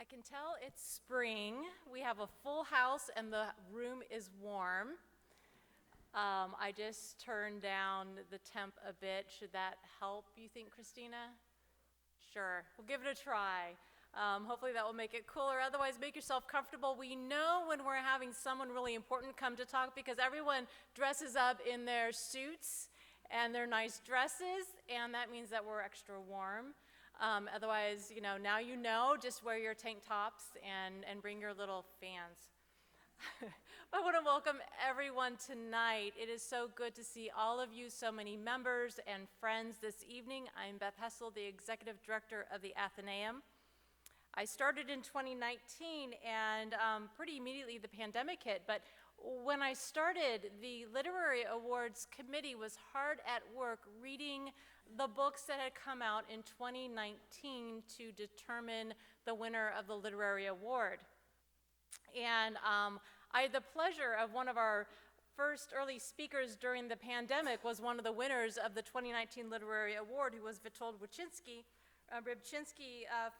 can tell it's spring. We have a full house and the room is warm. I just turned down the temp a bit. Should that help, you think, Christina? Sure, we'll give it a try. Hopefully that will make it cooler. Otherwise, make yourself comfortable. We know when we're having someone really important come to talk because everyone dresses up in their suits and their nice dresses, and that means that we're extra warm. Otherwise, now you know, just wear your tank tops and bring your little fans. I want to welcome everyone tonight. It is so good to see all of you, so many members and friends this evening. I'm Beth Hessel, the Executive Director of the Athenaeum. I started in 2019 and pretty immediately the pandemic hit, but when I started, the Literary Awards Committee was hard at work reading the books that had come out in 2019 to determine the winner of the Literary Award. And I had the pleasure of one of our first early speakers during the pandemic was one of the winners of the 2019 Literary Award, who was Witold Rybczynski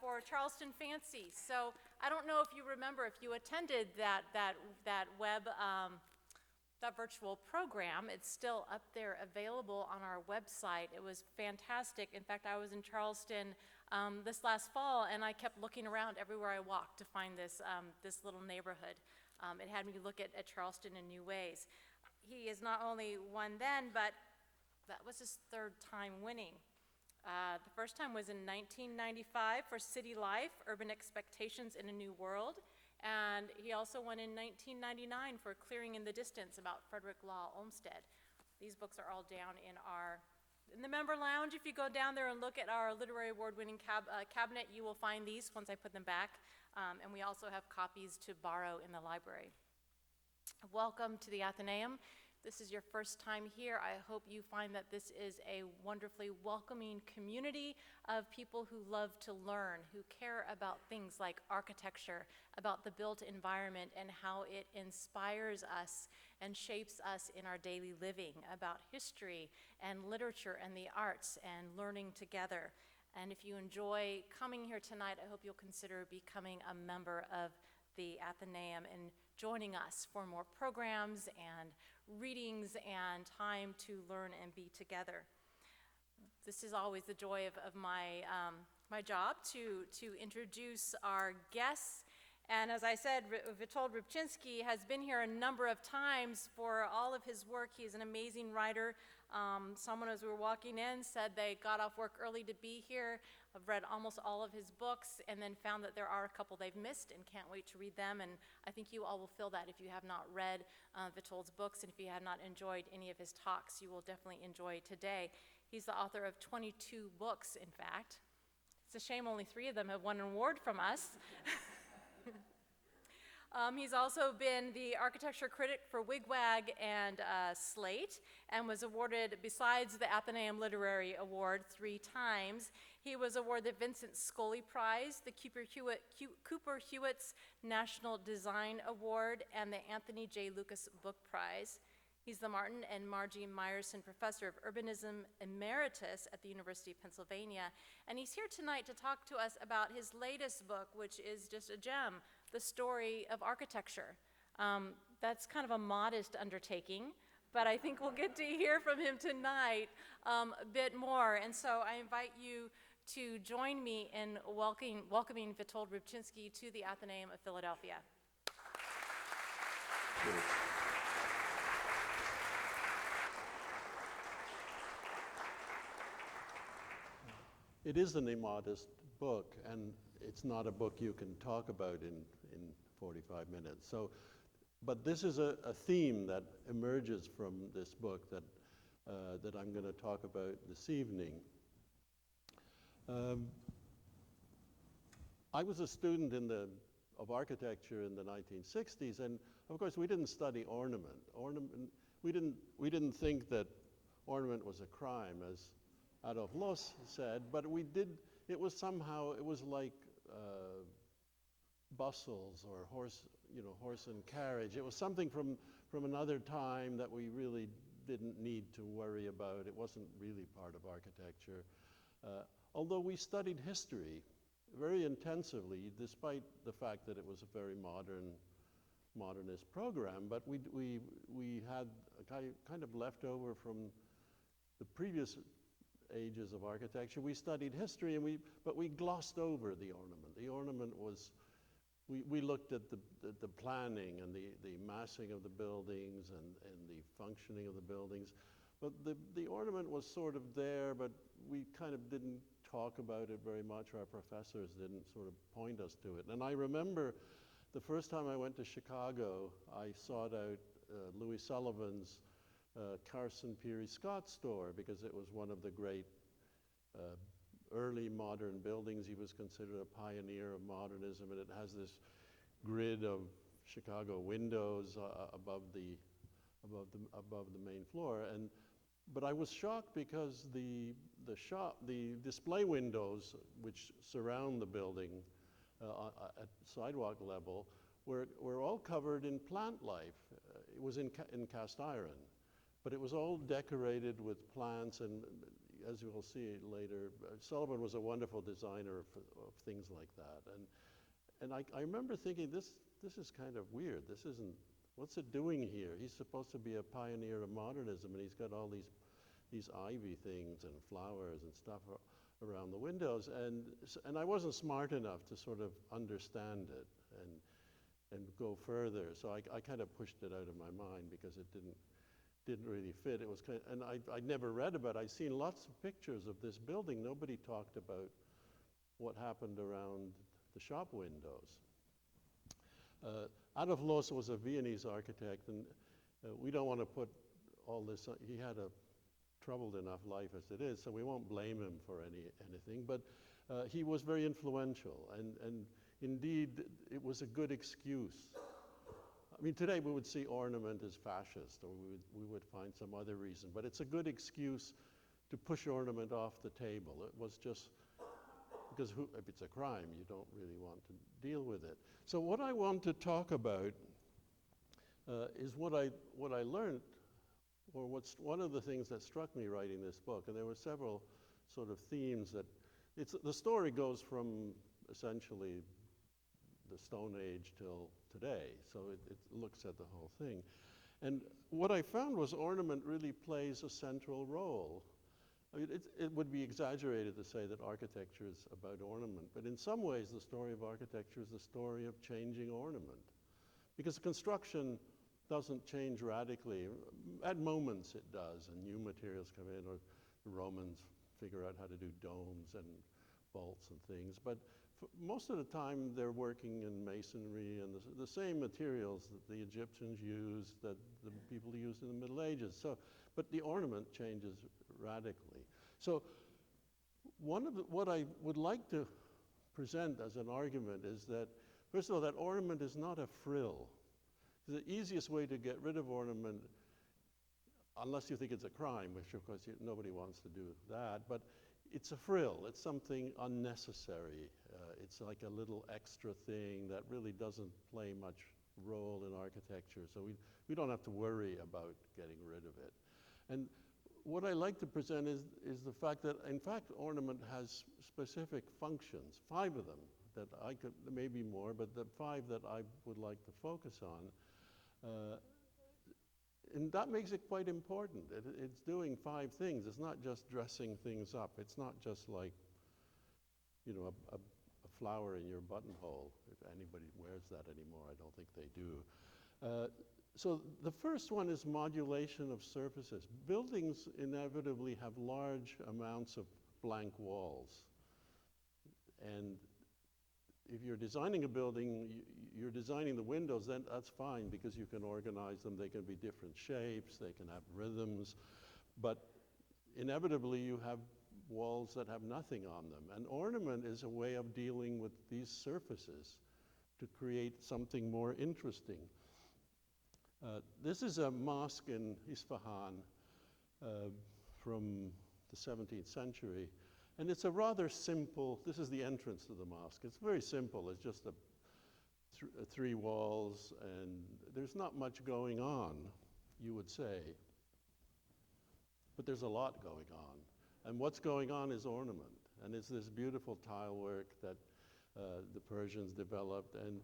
for Charleston Fancy. So I don't know if you remember, if you attended that virtual program. It's still up there available on our website. It was fantastic. In fact, I was in Charleston this last fall, and I kept looking around everywhere I walked to find this little neighborhood. It had me look at Charleston in new ways. He is not only won then, but that was his third time winning. The first time was in 1995 for City Life, Urban Expectations in a New World. And he also won in 1999 for Clearing in the Distance about Frederick Law Olmsted. These books are all down in the member lounge. If you go down there and look at our literary award-winning cabinet, you will find these once I put them back. And we also have copies to borrow in the library. Welcome to the Athenaeum. This is your first time here. I hope you find that this is a wonderfully welcoming community of people who love to learn, who care about things like architecture, about the built environment and how it inspires us and shapes us in our daily living, about history and literature and the arts and learning together. And if you enjoy coming here tonight, I hope you'll consider becoming a member of the Athenaeum and joining us for more programs and readings and time to learn and be together. This is always the joy of my job to introduce our guests. And as I said, Witold Rybczynski has been here a number of times for all of his work. He is an amazing writer. Someone as we were walking in said they got off work early to be here. I've read almost all of his books and then found that there are a couple they've missed and can't wait to read them. And I think you all will feel that if you have not read Witold's books and if you have not enjoyed any of his talks, you will definitely enjoy today. He's the author of 22 books, in fact. It's a shame only 3 of them have won an award from us. He's also been the architecture critic for Wigwag and Slate and was awarded, besides the Athenaeum Literary Award, 3 times. He was awarded the Vincent Scully Prize, the Cooper-Hewitt's National Design Award, and the Anthony J. Lukas Book Prize. He's the Martin and Margy Meyerson Professor of Urbanism Emeritus at the University of Pennsylvania. And he's here tonight to talk to us about his latest book, which is just a gem, The Story of Architecture. That's kind of a modest undertaking, but I think we'll get to hear from him tonight a bit more. And so I invite you to join me in welcoming Witold Rybczynski to the Athenaeum of Philadelphia. It is an immodest book, and it's not a book you can talk about in 45 minutes. So, but this is a theme that emerges from this book that I'm going to talk about this evening. I was a student of architecture in the 1960s, and of course we didn't study ornament. We didn't think that ornament was a crime, as Adolf Loos said, but we did. It was like bustles or horse and carriage. It was something from another time that we really didn't need to worry about. It wasn't really part of architecture. Although we studied history very intensively, despite the fact that it was a very modernist program, but we had a kind of leftover from the previous ages of architecture. We studied history, but we glossed over the ornament. The ornament was, we looked at the planning and the massing of the buildings and the functioning of the buildings, but the ornament was sort of there, but we kind of didn't talk about it very much. Our professors didn't sort of point us to it. And I remember the first time I went to Chicago, I sought out Louis Sullivan's Carson Peary Scott store because it was one of the great early modern buildings. He was considered a pioneer of modernism, and it has this grid of Chicago windows above the main floor. But I was shocked because the display windows which surround the building at sidewalk level were all covered in plant life. It was in cast iron, but it was all decorated with plants, and as you will see later, Sullivan was a wonderful designer of things like that. And I remember thinking, this is kind of weird. This isn't, what's it doing here? He's supposed to be a pioneer of modernism, and he's got all these ivy things and flowers and stuff around the windows. And I wasn't smart enough to sort of understand it and go further. So I kind of pushed it out of my mind because it didn't really fit. It was kind of, and I'd never read about it. I'd seen lots of pictures of this building. Nobody talked about what happened around the shop windows. Adolf Loos was a Viennese architect, and we don't want to put all this on. He had a troubled enough life as it is, so we won't blame him for anything, but he was very influential, and indeed it was a good excuse. I mean, today we would see ornament as fascist, or we would find some other reason, but it's a good excuse to push ornament off the table. It was just because if it's a crime, you don't really want to deal with it. So what I want to talk about is what I learned, or what's one of the things that struck me writing this book, and there were several sort of themes that, the story goes from essentially the Stone Age till today, so it looks at the whole thing. And what I found was ornament really plays a central role. I mean, it would be exaggerated to say that architecture is about ornament, but in some ways the story of architecture is the story of changing ornament. Because construction doesn't change radically. At moments it does, and new materials come in, or the Romans figure out how to do domes and bolts and things. But most of the time they're working in masonry and the same materials that the Egyptians used, that the people used in the Middle Ages. So, but the ornament changes radically. So what I would like to present as an argument is that, first of all, that ornament is not a frill. The easiest way to get rid of ornament, unless you think it's a crime, which of course nobody wants to do that, but it's a frill. It's something unnecessary. It's like a little extra thing that really doesn't play much role in architecture, so we don't have to worry about getting rid of it. And what I like to present is the fact that, in fact, ornament has specific functions, 5 of them, that I could, maybe more, but the 5 that I would like to focus on. And that makes it quite important. It's doing 5 things. It's not just dressing things up. It's not just like, you know, a flower in your buttonhole, if anybody wears that anymore. I don't think they do. So the first one is modulation of surfaces. Buildings inevitably have large amounts of blank walls. And if you're designing a building, you're designing the windows, then that's fine because you can organize them. They can be different shapes, they can have rhythms, but inevitably you have walls that have nothing on them. And ornament is a way of dealing with these surfaces to create something more interesting. This is a mosque in Isfahan from the 17th century. And it's a rather simple, this is the entrance to the mosque. It's very simple. It's just 3 walls, and there's not much going on, you would say. But there's a lot going on. And what's going on is ornament. And it's this beautiful tile work that the Persians developed. And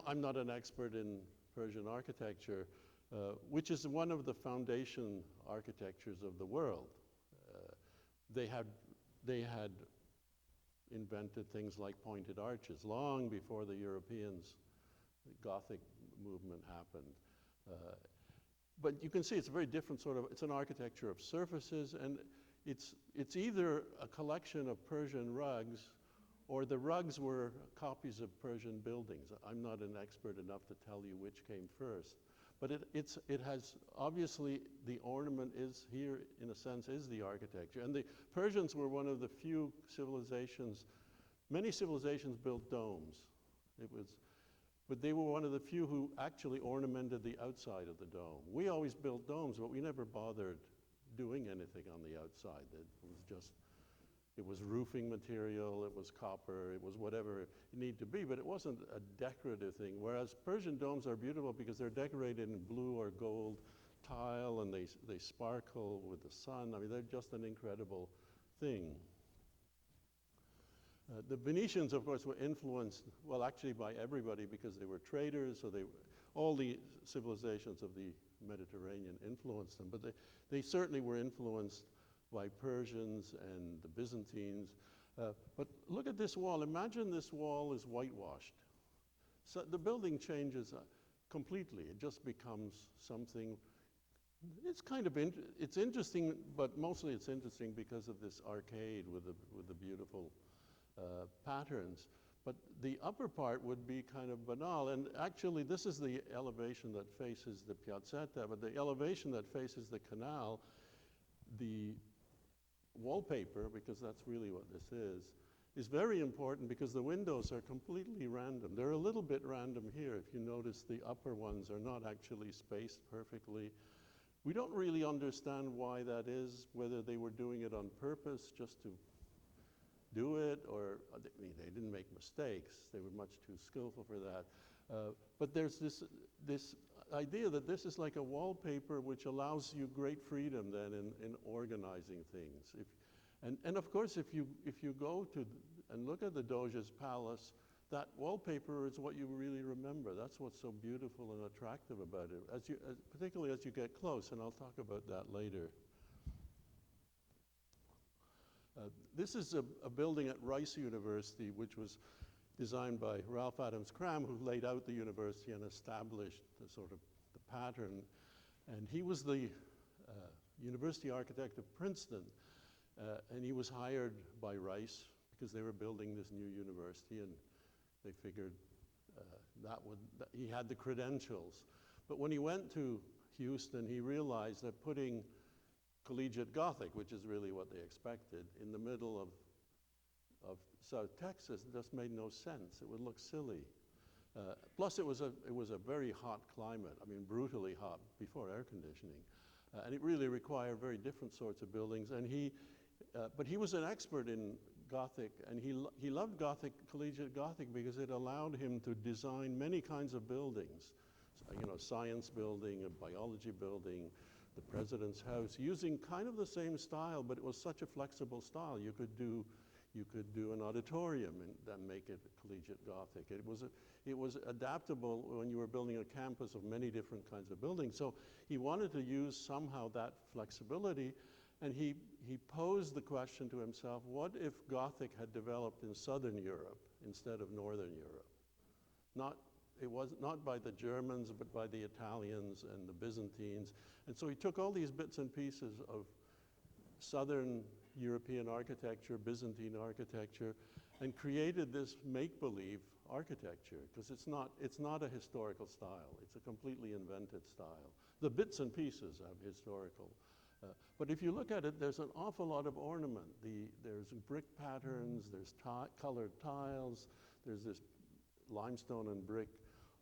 I'm not an expert in Persian architecture, which is one of the foundation architectures of the world. They had invented things like pointed arches long before the Europeans, the Gothic movement happened. But you can see it's a very different it's an architecture of surfaces, and it's either a collection of Persian rugs, or the rugs were copies of Persian buildings. I'm not an expert enough to tell you which came first. But it has, obviously, the ornament is here, in a sense, is the architecture. And the Persians were one of the few civilizations, many civilizations built domes. But they were one of the few who actually ornamented the outside of the dome. We always built domes, but we never bothered doing anything on the outside. It was roofing material, it was copper, it was whatever it needed to be, but it wasn't a decorative thing. Whereas Persian domes are beautiful because they're decorated in blue or gold tile, and they sparkle with the sun. I mean, they're just an incredible thing. The Venetians, of course, were influenced, well, actually by everybody, because they were traders, so all the civilizations of the Mediterranean influenced them, but they certainly were influenced by Persians and the Byzantines. But look at this wall. Imagine this wall is whitewashed. So the building changes completely. It just becomes something, it's interesting, but mostly it's interesting because of this arcade with the beautiful patterns. But the upper part would be kind of banal. And actually, this is the elevation that faces the piazzetta, but the elevation that faces the canal, the wallpaper, because that's really what this is very important because the windows are completely random. They're a little bit random here. If you notice, the upper ones are not actually spaced perfectly. We don't really understand why that is, whether they were doing it on purpose just to do it, or they didn't make mistakes. They were much too skillful for that. But there's this idea that this is like a wallpaper which allows you great freedom then in organizing things. And of course, if you go to and look at the Doge's palace, that wallpaper is what you really remember. That's what's so beautiful and attractive about it, particularly as you get close, and I'll talk about that later. This is a building at Rice University, which was designed by Ralph Adams Cram, who laid out the university and established the pattern. And he was the university architect of Princeton, and he was hired by Rice because they were building this new university, and they figured he had the credentials. But when he went to Houston, he realized that putting collegiate Gothic, which is really what they expected, in the middle of South Texas just made no sense. It would look silly. Plus, it was a very hot climate. I mean, brutally hot before air conditioning, and it really required very different sorts of buildings. And but he was an expert in Gothic, and he loved Gothic, collegiate Gothic, because it allowed him to design many kinds of buildings. So, science building, a biology building, the president's house, using kind of the same style, but it was such a flexible style. You could do an auditorium and make it collegiate Gothic. It was adaptable when you were building a campus of many different kinds of buildings. So he wanted to use somehow that flexibility, and he posed the question to himself, what if Gothic had developed in Southern Europe instead of Northern Europe? It was not by the Germans, but by the Italians and the Byzantines. And so he took all these bits and pieces of Southern European architecture, Byzantine architecture, and created this make-believe architecture, because it's not a historical style. It's a completely invented style. The bits and pieces are historical. But if you look at it, there's an awful lot of ornament. There's brick patterns, there's colored tiles, there's this limestone and brick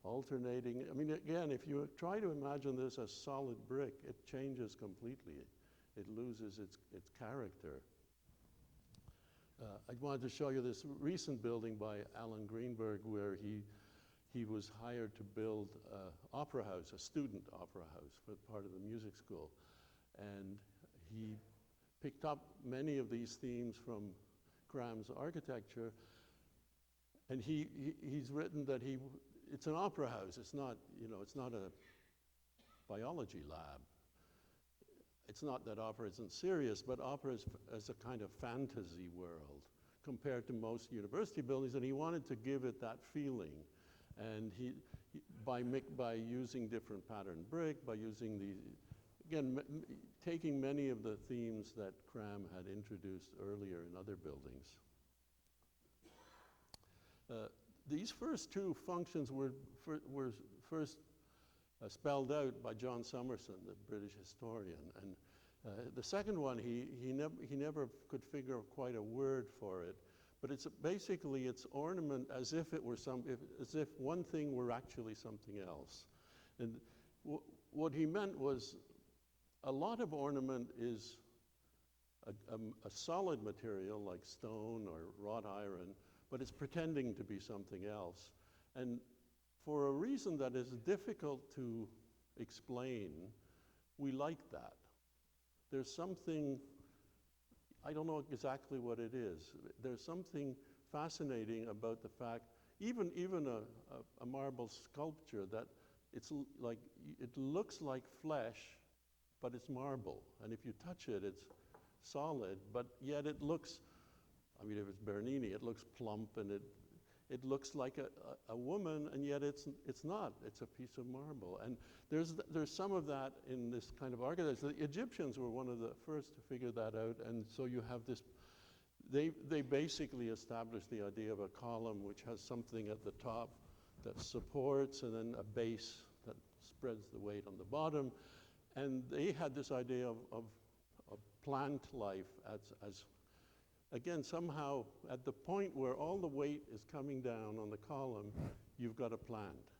alternating. I mean, again, if you try to imagine this as solid brick, it changes completely. It loses its character. I wanted to show you this recent building by Alan Greenberg, where he was hired to build an opera house, a student opera house for part of the music school. And he picked up many of these themes from Cram's architecture. And he's written that it's an opera house. It's not, it's not a biology lab. It's not that opera isn't serious, but opera is as a kind of fantasy world compared to most university buildings, and he wanted to give it that feeling. And by using different pattern brick, by using taking many of the themes that Cram had introduced earlier in other buildings. These first two functions were first spelled out by John Summerson, the British historian, and the second one he never could figure out quite a word for it, but it's ornament as if it were as if one thing were actually something else, and what he meant was a lot of ornament is a solid material like stone or wrought iron, but it's pretending to be something else. And for a reason that is difficult to explain, we like that. There's something, I don't know exactly what it is. There's something fascinating about the fact, even a marble sculpture, that it looks like flesh, but it's marble. And if you touch it, it's solid, but yet it looks, if it's Bernini, it looks plump, and it looks like a woman, and yet it's not. It's a piece of marble. And there's some of that in this kind of architecture. The Egyptians were one of the first to figure that out, and so you have this, they basically established the idea of a column which has something at the top that supports, and then a base that spreads the weight on the bottom. And they had this idea of plant life as again, somehow at the point where all the weight is coming down on the column, you've got a plant.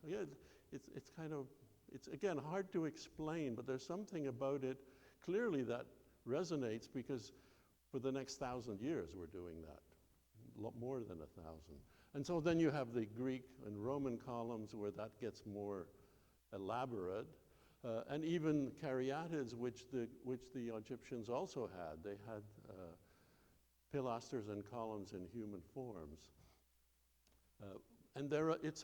Yeah, it's again hard to explain, but there's something about it clearly that resonates, because for the next 1,000 years we're doing that, a lot more than 1,000. And so then you have the Greek and Roman columns where that gets more elaborate. And even caryatids, which the Egyptians also had. They had pilasters and columns in human forms. And it's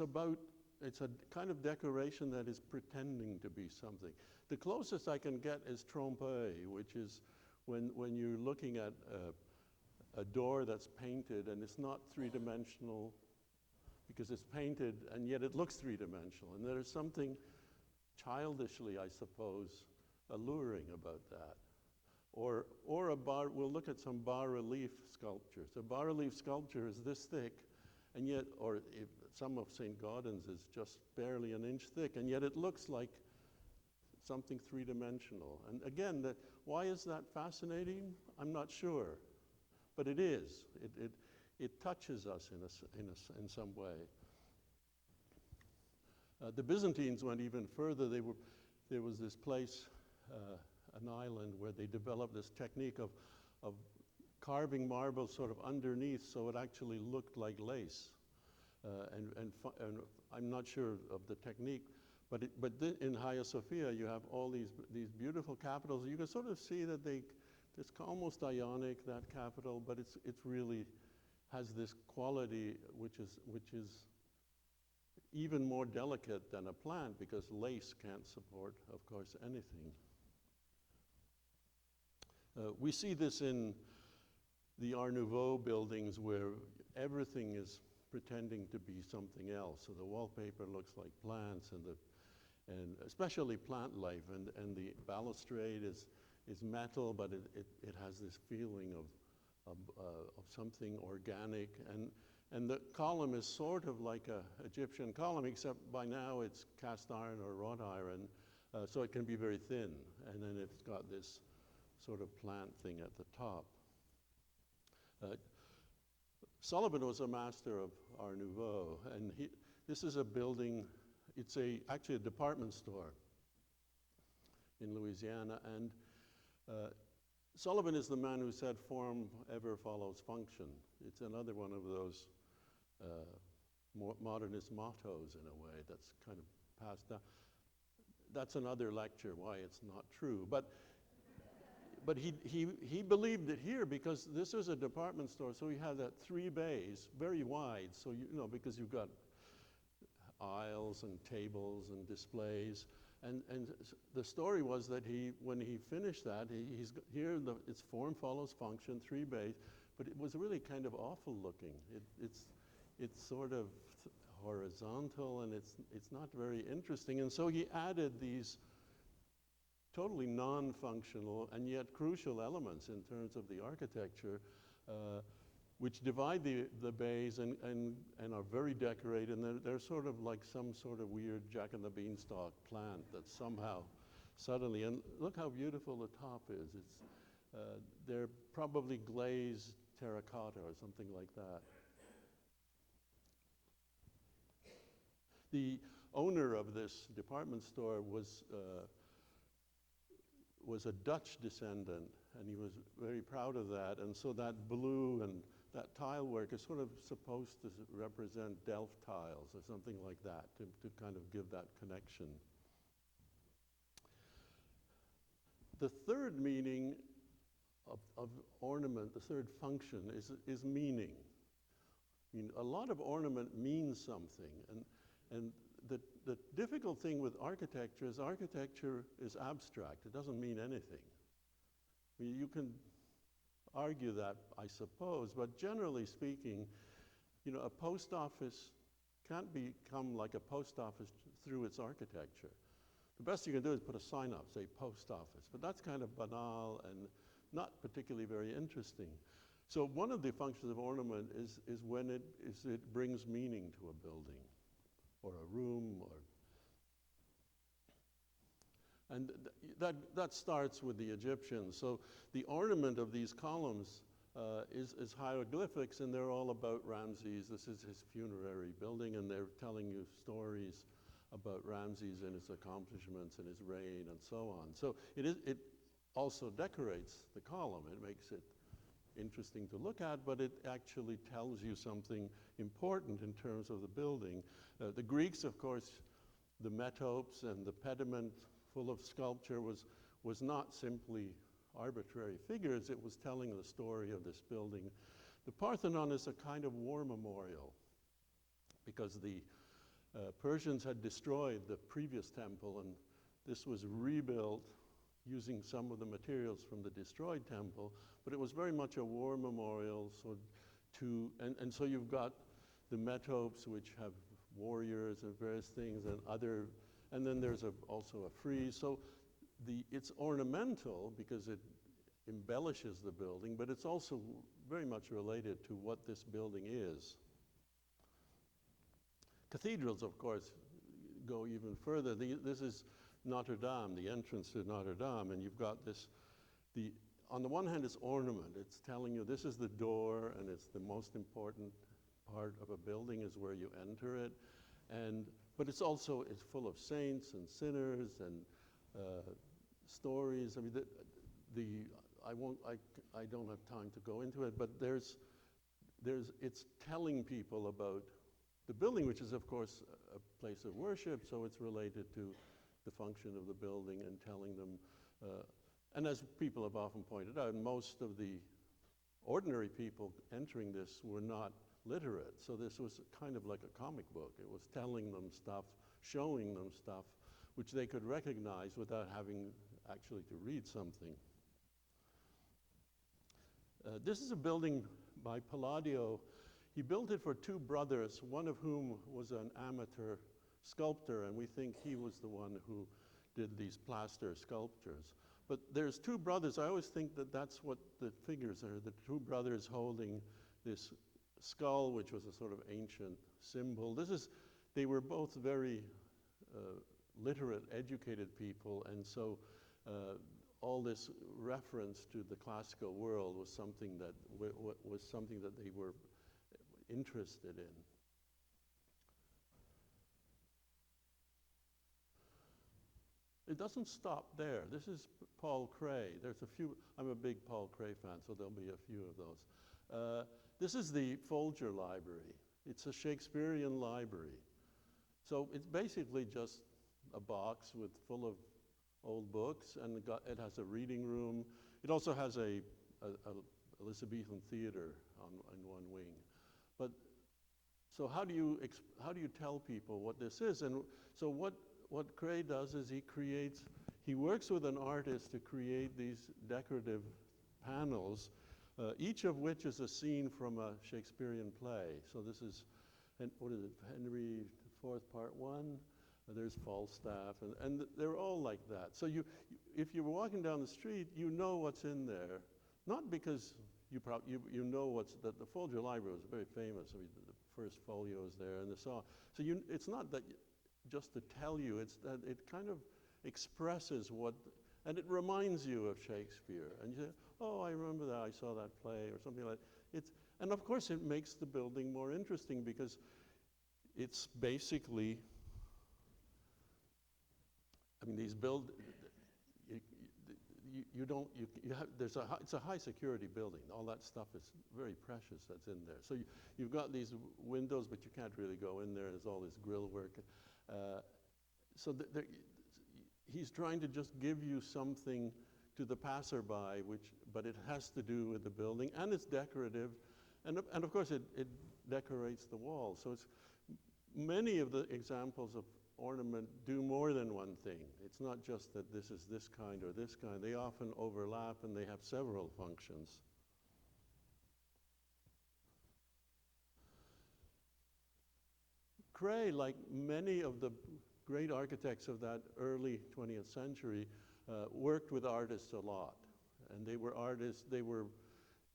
a kind of decoration that is pretending to be something. The closest I can get is trompe-l'œil, which is when you're looking at a door that's painted and it's not three-dimensional because it's painted, and yet it looks three-dimensional. And there's something childishly, I suppose, alluring about that. Or we'll look at some bas-relief sculptures. A bas-relief sculpture is this thick, and yet, some of St. Gaudens is just barely an inch thick, and yet it looks like something three-dimensional. And again, why is that fascinating? I'm not sure, but it is. It touches us in some way. The Byzantines went even further. There was this place, an island, where they developed this technique of carving marble sort of underneath, so it actually looked like lace. And I'm not sure of the technique, but in Hagia Sophia you have all these beautiful capitals. You can sort of see that it's almost ionic, that capital, but it's really has this quality which is even more delicate than a plant, because lace can't support, of course, anything. We see this in the Art Nouveau buildings, where everything is pretending to be something else. So the wallpaper looks like plants, and especially plant life, and the balustrade is metal, but it has this feeling of something organic, and the column is sort of like an Egyptian column, except by now it's cast iron or wrought iron, so it can be very thin, and then it's got this sort of plant thing at the top. Sullivan was a master of Art Nouveau, and this is a building, it's actually a department store in Louisiana, and Sullivan is the man who said form ever follows function. It's another one of those modernist mottos in a way that's kind of passed down. That's another lecture, why it's not true. But but he believed it here because this was a department store, so he had that 3 bays, very wide, so because you've got aisles and tables and displays. And the story was that when he finished that, it's form follows function, 3 bays, but it was really kind of awful looking. It's sort of horizontal and it's not very interesting. And so he added these totally non-functional and yet crucial elements in terms of the architecture, which divide the bays and are very decorated, and they're sort of like some sort of weird Jack and the Beanstalk plant that somehow suddenly, and look how beautiful the top is. They're probably glazed terracotta or something like that. The owner of this department store was a Dutch descendant, and he was very proud of that. And so that blue and that tile work is sort of supposed to represent Delft tiles or something like that, to kind of give that connection. The third meaning of ornament, the third function, is meaning. I mean, a lot of ornament means something, and the difficult thing with architecture is abstract. It doesn't mean anything. I mean, you can argue that, I suppose, but generally speaking, a post office can't become like a post office through its architecture. The best you can do is put a sign up, say post office, but that's kind of banal and not particularly very interesting. So one of the functions of ornament is when it brings meaning to a building or a room, and that starts with the Egyptians. So the ornament of these columns is hieroglyphics, and they're all about Ramses. This is his funerary building, and they're telling you stories about Ramses and his accomplishments and his reign and so on. So it also decorates the column. It makes it interesting to look at, but it actually tells you something important in terms of the building. The Greeks, of course, the metopes and the pediment full of sculpture was not simply arbitrary figures. It was telling the story of this building. The Parthenon is a kind of war memorial because the Persians had destroyed the previous temple, and this was rebuilt using some of the materials from the destroyed temple, but it was very much a war memorial. And so you've got the metopes, which have warriors and various things, and then there's also a frieze. So it's ornamental because it embellishes the building, but it's also very much related to what this building is. Cathedrals, of course, go even further. This is Notre Dame, the entrance to Notre Dame, and you've got this, on the one hand it's ornament. It's telling you this is the door, and it's the most important part of a building is where you enter it. But it's full of saints and sinners and stories. I mean, I don't have time to go into it, but it's telling people about the building, which is of course a place of worship, so it's related to the function of the building and telling them. And as people have often pointed out, most of the ordinary people entering this were not literate, so this was kind of like a comic book. It was telling them stuff, showing them stuff, which they could recognize without having actually to read something. This is a building by Palladio. He built it for 2 brothers, one of whom was an amateur sculptor, and we think he was the one who did these plaster sculptures. But there's 2 brothers. I always think that that's what the figures are, the 2 brothers holding this skull, which was a sort of ancient symbol. They were both very literate, educated people, and so all this reference to the classical world was something that they were interested in. It doesn't stop there. This is Paul Kray. I'm a big Paul Kray fan, so there'll be a few of those. This is the Folger Library. It's a Shakespearean library. So it's basically just a box full of old books, and it has a reading room. It also has a Elizabethan theater on one wing. But so how do you tell people what this is? And so what Cray does is he works with an artist to create these decorative panels, each of which is a scene from a Shakespearean play. So this is, what is it, Henry IV, Part 1? There's Falstaff, and they're all like that. So if you're walking down the street, you know what's in there, not because you know that the Folger Library was very famous. I mean, the first folio is there, and so it's not that just to tell you, it's that it kind of expresses and it reminds you of Shakespeare, and you say, oh, I remember that, I saw that play, or something like that. And of course it makes the building more interesting because it's basically, I mean, it's a high security building. All that stuff is very precious that's in there. So you've got these windows, but you can't really go in there. There's all this grill work. He's trying to just give you something to the passerby, but it has to do with the building, and it's decorative, and of course it decorates the walls. So many of the examples of ornament do more than one thing. It's not just that this is this kind or this kind. They often overlap and they have several functions. Cray, like many of the great architects of that early 20th century, worked with artists a lot. And they were artists, they were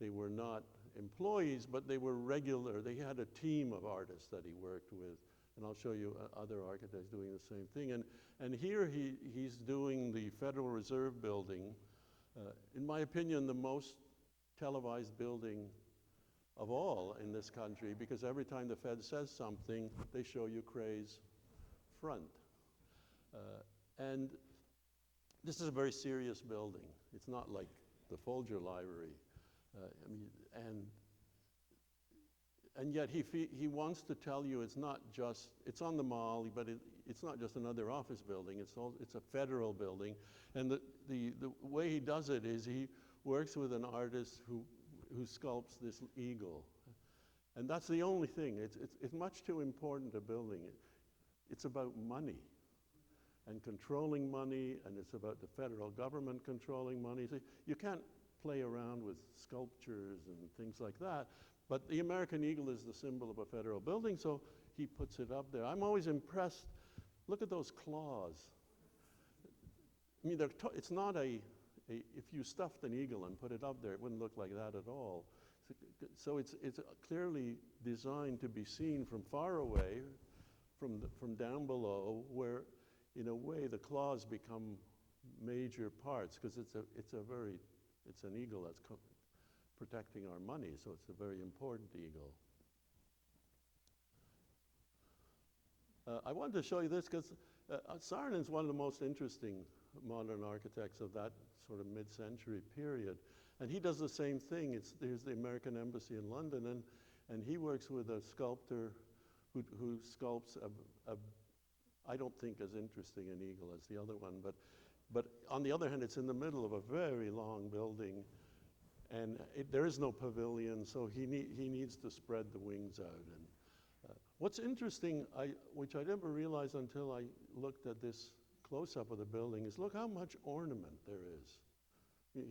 not employees, but they were regular. They had a team of artists that he worked with. And I'll show you other architects doing the same thing. And here he's doing the Federal Reserve building, in my opinion, the most televised building of all in this country, because every time the Fed says something, they show you Cray's front. And this is a very serious building. It's not like the Folger Library. And yet he wants to tell you it's on the mall, but it's not just another office building, it's a federal building. And the way he does it is he works with an artist who sculpts this eagle. And that's the only thing. It's much too important a building. It's about money and controlling money, and it's about the federal government controlling money. So you can't play around with sculptures and things like that. But the American eagle is the symbol of a federal building, so he puts it up there. I'm always impressed. Look at those claws. I mean, it's not if you stuffed an eagle and put it up there, it wouldn't look like that at all. So it's clearly designed to be seen from far away, from down below, where, in a way, the claws become major parts, because it's an eagle that's protecting our money, so it's a very important eagle. I wanted to show you this because Saarinen's one of the most interesting modern architects of that sort of mid-century period, and he does the same thing. There's the American Embassy in London, and he works with a sculptor who sculpts I don't think as interesting an eagle as the other one, but on the other hand, it's in the middle of a very long building. And there is no pavilion, so he needs to spread the wings out. And what's interesting, which I never realized until I looked at this close-up of the building, is look how much ornament there is.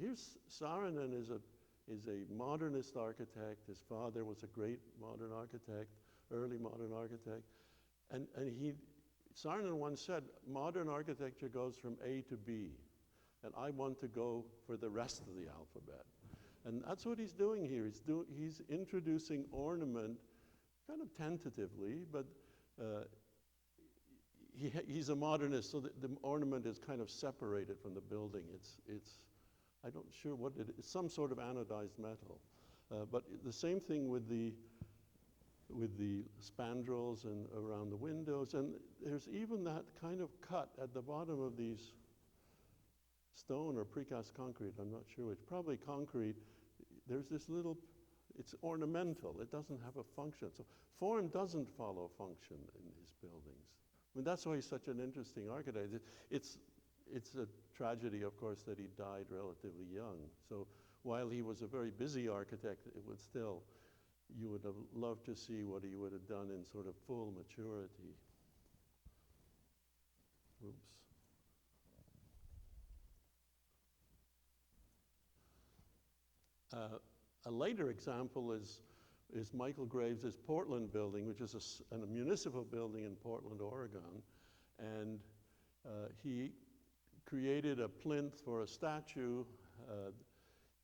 Here's Saarinen is a modernist architect. His father was a great modern architect, early modern architect, and Saarinen once said, modern architecture goes from A to B, and I want to go for the rest of the alphabet. And that's what he's doing here. He's introducing ornament kind of tentatively, but he's a modernist, so the ornament is kind of separated from the building. I'm not sure what it is, some sort of anodized metal. But the same thing with the spandrels and around the windows, and there's even that kind of cut at the bottom of these stone or precast concrete, I'm not sure which, probably concrete. There's this little, it's ornamental, it doesn't have a function. So form doesn't follow function in his buildings. I mean, that's why he's such an interesting architect. it's a tragedy, of course, that he died relatively young. So while he was a very busy architect, it would still, you would have loved to see what he would have done in sort of full maturity. Oops. A later example is Michael Graves' Portland building, which is a municipal building in Portland, Oregon. And he created a plinth for a statue.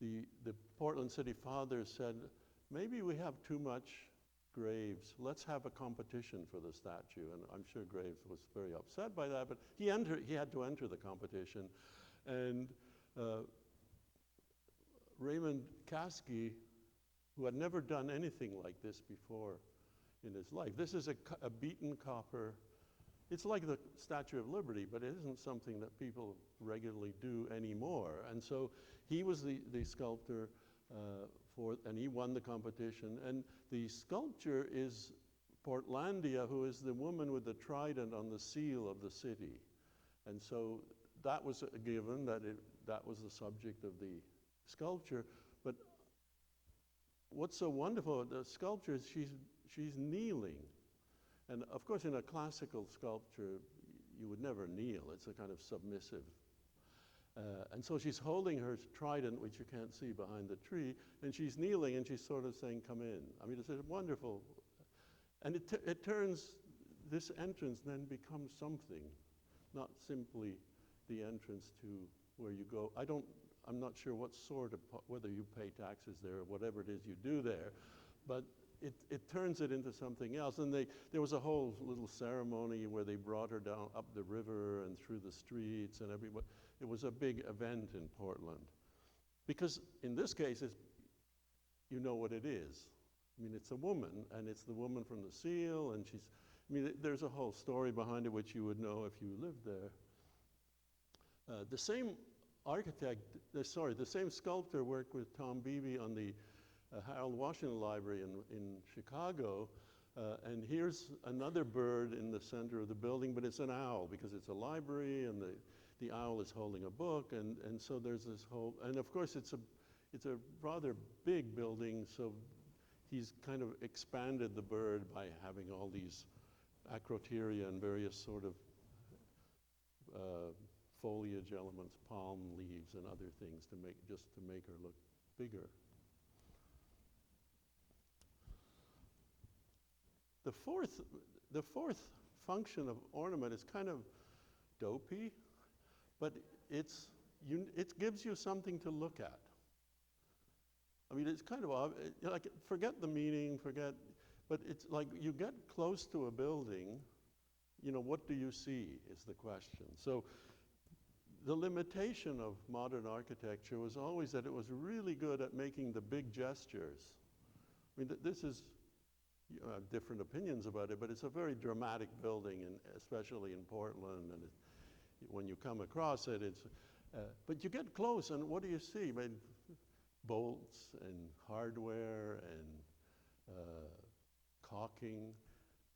The Portland City Fathers said, maybe we have too much Graves. Let's have a competition for the statue. And I'm sure Graves was very upset by that, but he had to enter the competition. And Raymond Kasky, who had never done anything like this before in his life. This is a beaten copper. It's like the Statue of Liberty, but it isn't something that people regularly do anymore. And so he was the sculptor and he won the competition. And the sculpture is Portlandia, who is the woman with the trident on the seal of the city. And so that was a given, that was the subject of the sculpture. But what's so wonderful about the sculpture is she's kneeling. And of course, in a classical sculpture, you would never kneel. It's a kind of submissive. And so she's holding her trident, which you can't see behind the tree, and she's kneeling, and she's sort of saying, come in. I mean, it's a wonderful, and it turns, this entrance then becomes something, not simply the entrance to where you go. I'm not sure what sort of, whether you pay taxes there or whatever it is you do there, but it turns it into something else. And there was a whole little ceremony where they brought her down up the river and through the streets and everyone. It was a big event in Portland. Because in this case, you know what it is. I mean, it's a woman, and it's the woman from the seal, and there's a whole story behind it which you would know if you lived there. The same sculptor worked with Tom Beebe on the Harold Washington Library in Chicago, and here's another bird in the center of the building, but it's an owl because it's a library, and the owl is holding a book, and so there's this whole, and of course it's a rather big building, so he's kind of expanded the bird by having all these acroteria and various sort of foliage elements, palm leaves and other things to make her look bigger. The fourth function of ornament is kind of dopey, but it gives you something to look at. I mean, it's kind of like, forget the meaning, but it's like you get close to a building, what do you see is the question. So the limitation of modern architecture was always that it was really good at making the big gestures. I mean, this is, you have different opinions about it, but it's a very dramatic building, and especially in Portland, and when you come across it, but you get close, and what do you see? I mean, bolts and hardware and caulking,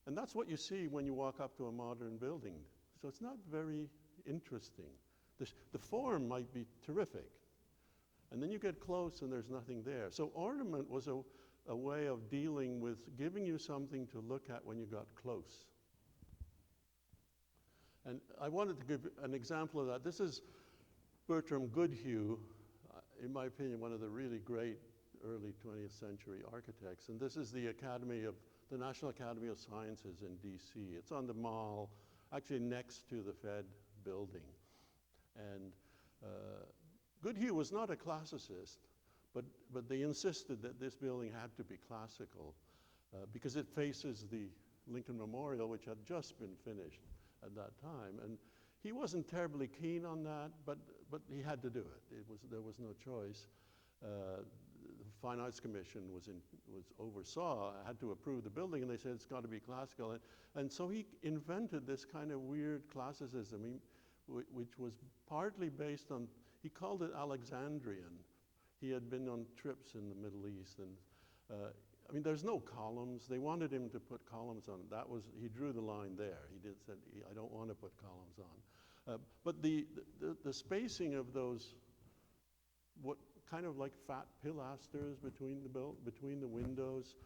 and that's what you see when you walk up to a modern building. So it's not very interesting. The form might be terrific, and then you get close and there's nothing there. So ornament was a way of dealing with giving you something to look at when you got close. And I wanted to give an example of that. This is Bertram Goodhue, in my opinion, one of the really great early 20th century architects. And this is the National Academy of Sciences in DC. It's on the Mall, actually next to the Fed building. And Goodhue was not a classicist, but they insisted that this building had to be classical because it faces the Lincoln Memorial, which had just been finished at that time. And he wasn't terribly keen on that, but he had to do it. There was no choice. The Fine Arts Commission had to approve the building, and they said it's got to be classical. And so he invented this kind of weird classicism, which was partly based on, he called it Alexandrian. He had been on trips in the Middle East, and I mean, there's no columns. They wanted him to put columns on. He drew the line there. Said, I don't want to put columns on. But the spacing of those, what kind of like fat pilasters between the windows,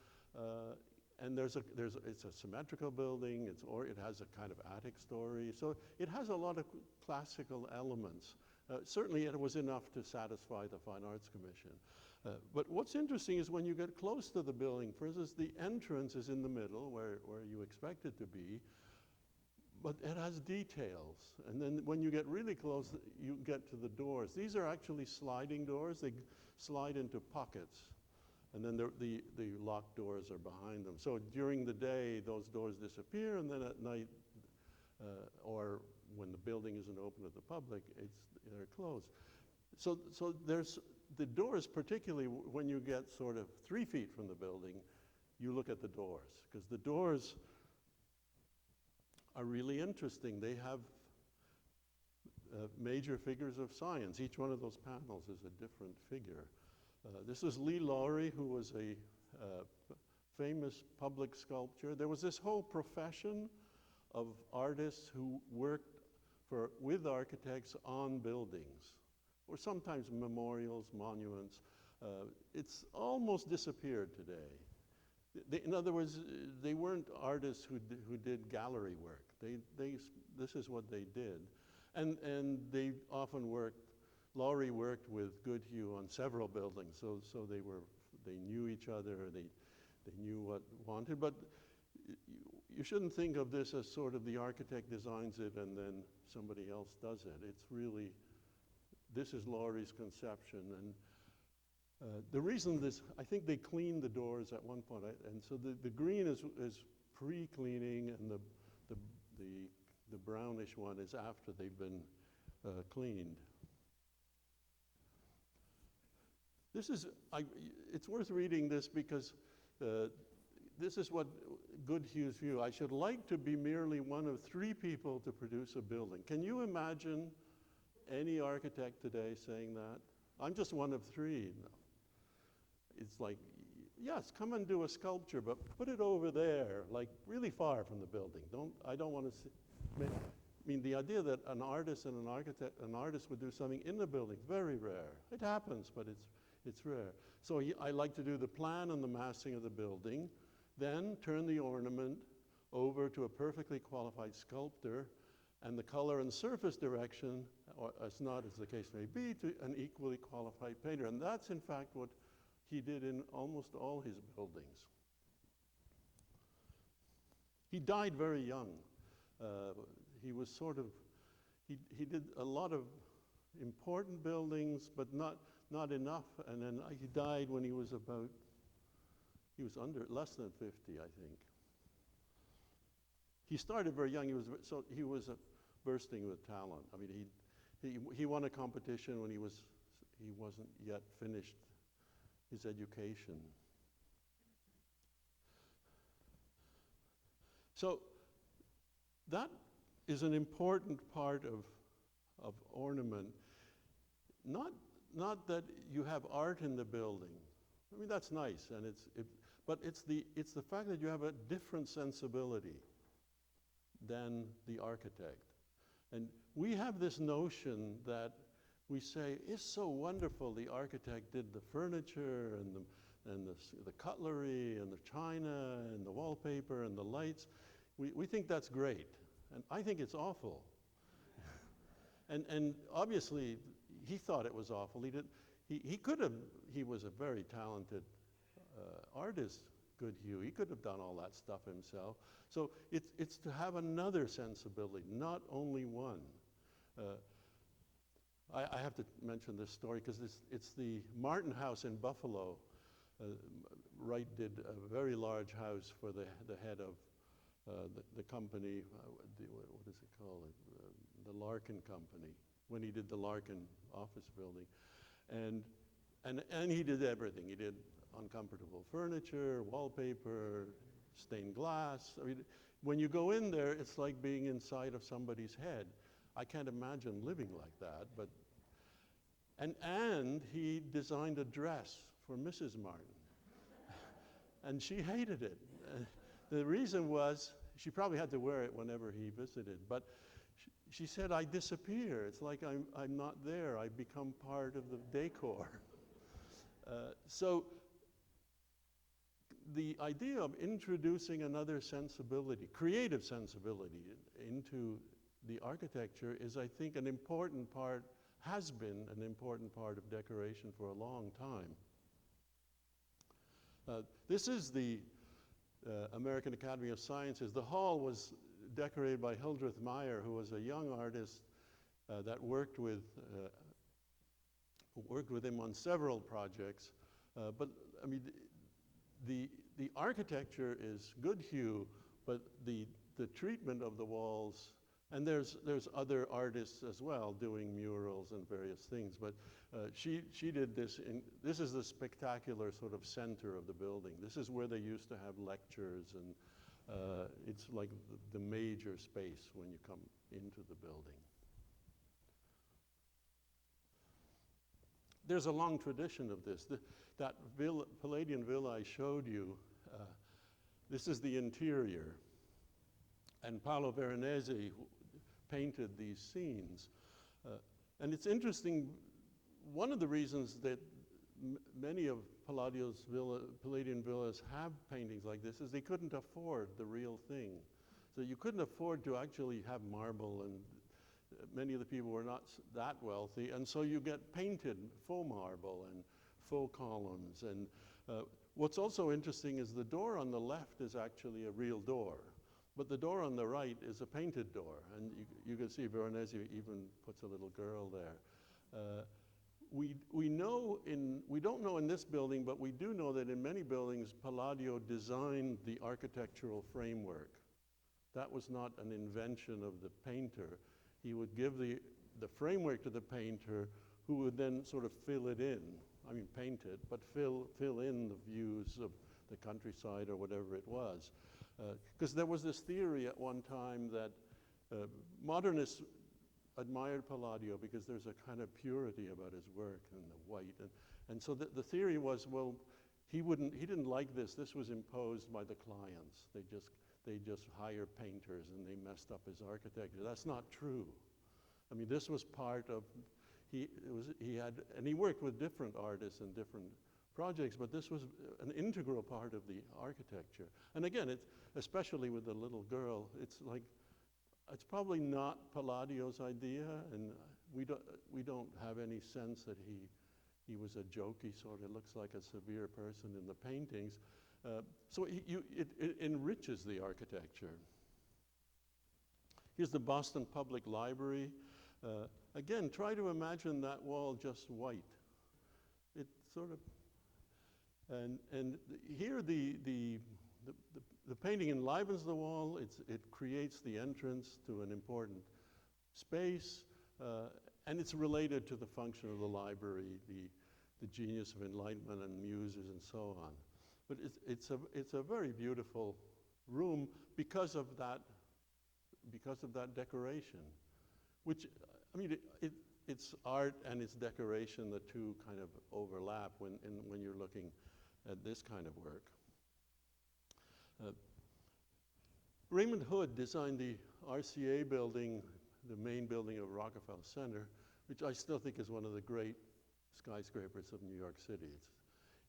and it's a symmetrical building. It has a kind of attic story, so it has a lot of classical elements. Certainly, it was enough to satisfy the Fine Arts Commission. But what's interesting is when you get close to the building, for instance, the entrance is in the middle where you expect it to be, but it has details. And then when you get really close, you get to the doors. These are actually sliding doors. They slide into pockets. And then the locked doors are behind them. So during the day, those doors disappear, and then at night, or when the building isn't open to the public, they're closed. So there's the doors, particularly when you get sort of 3 feet from the building, you look at the doors, because the doors are really interesting. They have major figures of science. Each one of those panels is a different figure. This is Lee Lowry, who was a famous public sculptor. There was this whole profession of artists who worked with architects on buildings, or sometimes memorials, monuments. It's almost disappeared today. In other words, they weren't artists who did gallery work. This is what they did. And they often Lowry worked with Goodhue on several buildings, so they knew each other, they knew what wanted, but you shouldn't think of this as sort of the architect designs it and then somebody else does it. It's really, this is Lowry's conception, and the reason I think they cleaned the doors at one point, and so the green is pre-cleaning, and the brownish one is after they've been cleaned. It's worth reading this because this is what Goodhue's view. I should like to be merely one of 3 people to produce a building. Can you imagine any architect today saying that? I'm just one of 3. No. It's like, yes, come and do a sculpture, but put it over there, like really far from the building. I don't want to see. I mean, the idea that an artist and an artist would do something in the building, very rare. It happens, but it's rare. So I like to do the plan and the massing of the building, then turn the ornament over to a perfectly qualified sculptor, and the color and surface direction, or as not as the case may be, to an equally qualified painter. And that's in fact what he did in almost all his buildings. He died very young. He was sort of, he did a lot of important buildings, but not enough, and then he died when he was less than 50, I think. He started very young. He was bursting with talent. I mean, he won a competition when he wasn't yet finished his education. So that is an important part of ornament. Not that you have art in the building. I mean, that's nice, but it's the fact that you have a different sensibility than the architect. And we have this notion that we say, it's so wonderful the architect did the furniture and the cutlery and the china and the wallpaper and the lights. We think that's great, and I think it's awful. and obviously, he thought it was awful. He was a very talented artist, Goodhue. He could have done all that stuff himself. So it's to have another sensibility, not only one. I have to mention this story because it's the Martin House in Buffalo. Wright did a very large house for the head of the company, what is it called? The Larkin Company, when he did the Larkin office building. And he did everything. He did uncomfortable furniture, wallpaper, stained glass. I mean, when you go in there, it's like being inside of somebody's head. I can't imagine living like that, but, and he designed a dress for Mrs. Martin. And she hated it. The reason was she probably had to wear it whenever he visited, but she said, I disappear. It's like I'm not there. I become part of the decor. So the idea of introducing another sensibility, creative sensibility, into the architecture is, I think, an important part, has been an important part of decoration for a long time. This is the American Academy of Sciences. The hall was decorated by Hildreth Meyer, who was a young artist that worked with him on several projects. But I mean, the architecture is good hue, but the treatment of the walls, and there's other artists as well doing murals and various things, but she did this this is the spectacular sort of center of the building. This is where they used to have lectures, and it's like the major space when you come into the building. There's a long tradition of this. That Palladian villa I showed you, this is the interior. And Paolo Veronese painted these scenes. And it's interesting, one of the reasons that many of Palladian villas have paintings like this is they couldn't afford the real thing. So you couldn't afford to actually have marble, and many of the people were not that wealthy, and so you get painted faux marble and faux columns. And what's also interesting is the door on the left is actually a real door, but the door on the right is a painted door, and you can see Veronese even puts a little girl there. We don't know in this building, but we do know that in many buildings, Palladio designed the architectural framework. That was not an invention of the painter. He would give the framework to the painter, who would then sort of fill it in. I mean, paint it, but fill in the views of the countryside or whatever it was. Because there was this theory at one time that modernists admired Palladio because there's a kind of purity about his work and the white. And so the theory was, well, he didn't like this. This was imposed by the clients. They just hired painters and they messed up his architecture. That's not true. I mean, this was part of, he worked with different artists and different projects, but this was an integral part of the architecture. And again, especially with the little girl, it's probably not Palladio's idea, and we don't have any sense that he was a jokey sort of, looks like a severe person in the paintings. So it enriches the architecture. Here's the Boston Public Library. Again, try to imagine that wall just white. It sort of, and here the painting enlivens the wall. It creates the entrance to an important space, and it's related to the function of the library, the genius of enlightenment and muses and so on. But it's a very beautiful room because of that decoration, which, I mean, it's art and it's decoration. The two kind of overlap when you're looking at this kind of work. Raymond Hood designed the RCA building, the main building of Rockefeller Center, which I still think is one of the great skyscrapers of New York City.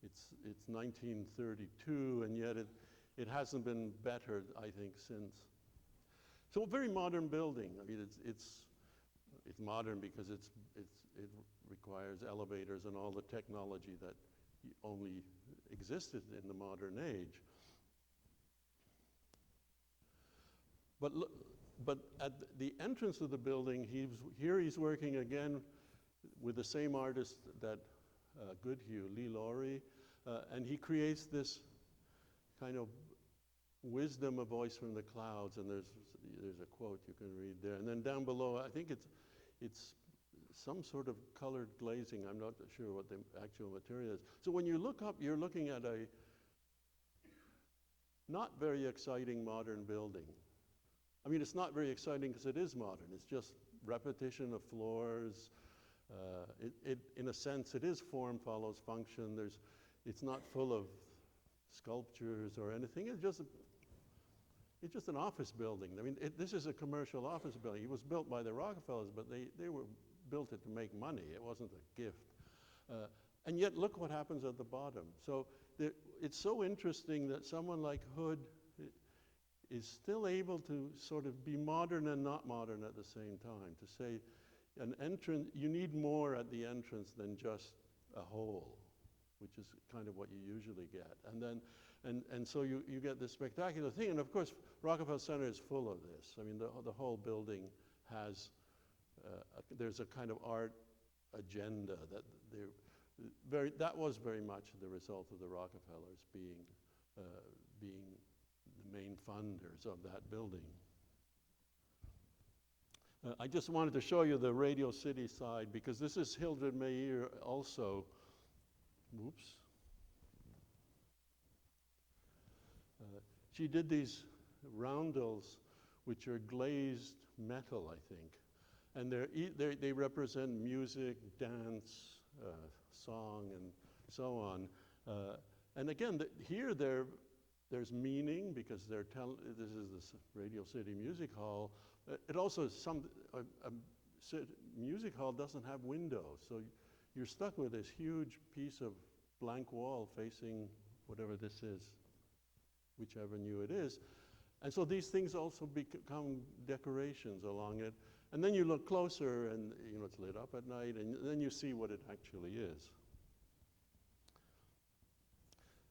It's 1932, and yet it hasn't been bettered, I think, since. So a very modern building. I mean, it's modern because it requires elevators and all the technology that only existed in the modern age. But at the entrance of the building, he's working again with the same artist that Goodhue, Lee Laurie, and he creates this kind of wisdom, a voice from the clouds, and there's a quote you can read there. And then down below, I think it's some sort of colored glazing. I'm not sure what the actual material is. So when you look up, you're looking at a not very exciting modern building. I mean, it's not very exciting because it is modern. It's just repetition of floors. In a sense, it is form follows function. It's not full of sculptures or anything. it's just an office building. I mean, this is a commercial office building. It was built by the Rockefellers, but they were built it to make money. It wasn't a gift. And yet, look what happens at the bottom. So it's so interesting that someone like Hood is still able to sort of be modern and not modern at the same time, to say an entrance, you need more at the entrance than just a hole, which is kind of what you usually get. And then, and so you get this spectacular thing. And of course, Rockefeller Center is full of this. I mean, the whole building has, there's a kind of art agenda that was very much the result of the Rockefellers being the main funders of that building. I just wanted to show you the Radio City side, because this is Hildred Meyer also. Whoops. She did these roundels, which are glazed metal, I think. And they represent music, dance, song, and so on. And again, here there's meaning, because this is this Radio City Music Hall. It also, music hall doesn't have windows, so you're stuck with this huge piece of blank wall facing whatever this is, which avenue it is. And so these things also become decorations along it. And then you look closer, and it's lit up at night, and then you see what it actually is.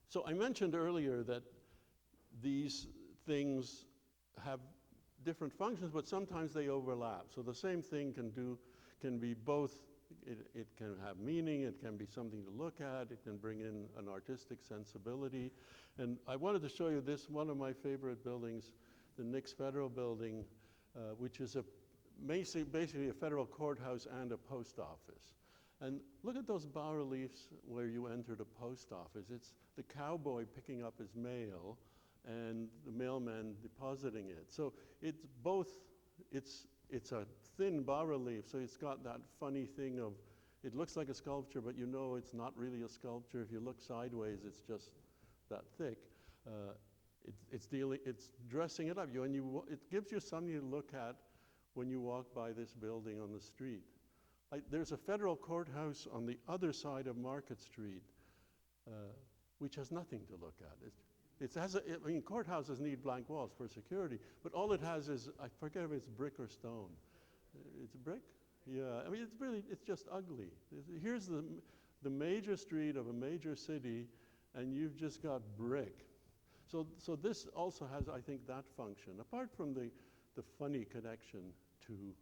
So I mentioned earlier that these things have different functions, but sometimes they overlap. So the same thing can be both. It can have meaning, it can be something to look at, it can bring in an artistic sensibility. And I wanted to show you this, one of my favorite buildings, the Nix Federal Building, which is basically a federal courthouse and a post office. And look at those bas-reliefs where you enter the post office. It's the cowboy picking up his mail and the mailman depositing it. So it's both, it's a thin bas-relief, so it's got that funny thing of, it looks like a sculpture, but you know it's not really a sculpture. If you look sideways, it's just that thick. It's dressing it up. It gives you something to look at when you walk by this building on the street. There's a federal courthouse on the other side of Market Street, which has nothing to look at. Courthouses need blank walls for security, but all it has is, I forget if it's brick or stone. It's brick? Yeah, I mean, it's just ugly. Here's the major street of a major city, and you've just got brick. So this also has, I think, that function, apart from the funny connection to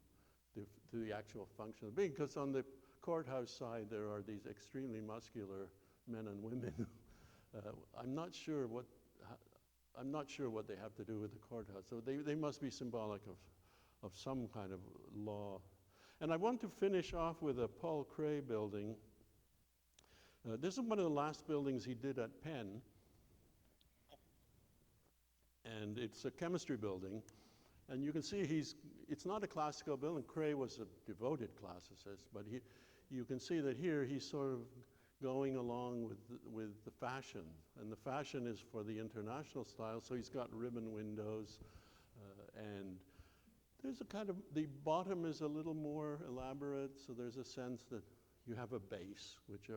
the actual function of being, because on the courthouse side, there are these extremely muscular men and women. I'm not sure what they have to do with the courthouse. So they must be symbolic of some kind of law. And I want to finish off with a Paul Cray building. This is one of the last buildings he did at Penn. And it's a chemistry building. And you can see it's not a classical building. Cray was a devoted classicist, but you can see that here he's sort of going along with the fashion. And the fashion is for the international style, so he's got ribbon windows. And there's a kind of, the bottom is a little more elaborate, so there's a sense that you have a base, which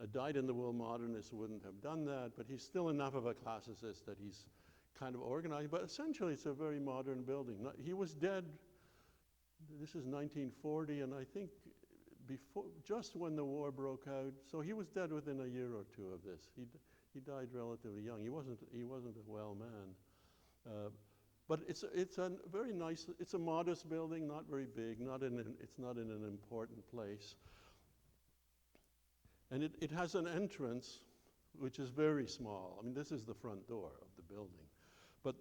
a dyed-in-the-wool modernist wouldn't have done that, but he's still enough of a classicist that he's kind of organized. But essentially, it's a very modern building. He was dead, this is 1940, and I think just when the war broke out, so he was dead within a year or two of this. He died relatively young. He wasn't a well man. But it's a very nice, it's a modest building, not very big, it's not in an important place. And it has an entrance which is very small. I mean, this is the front door of the building. But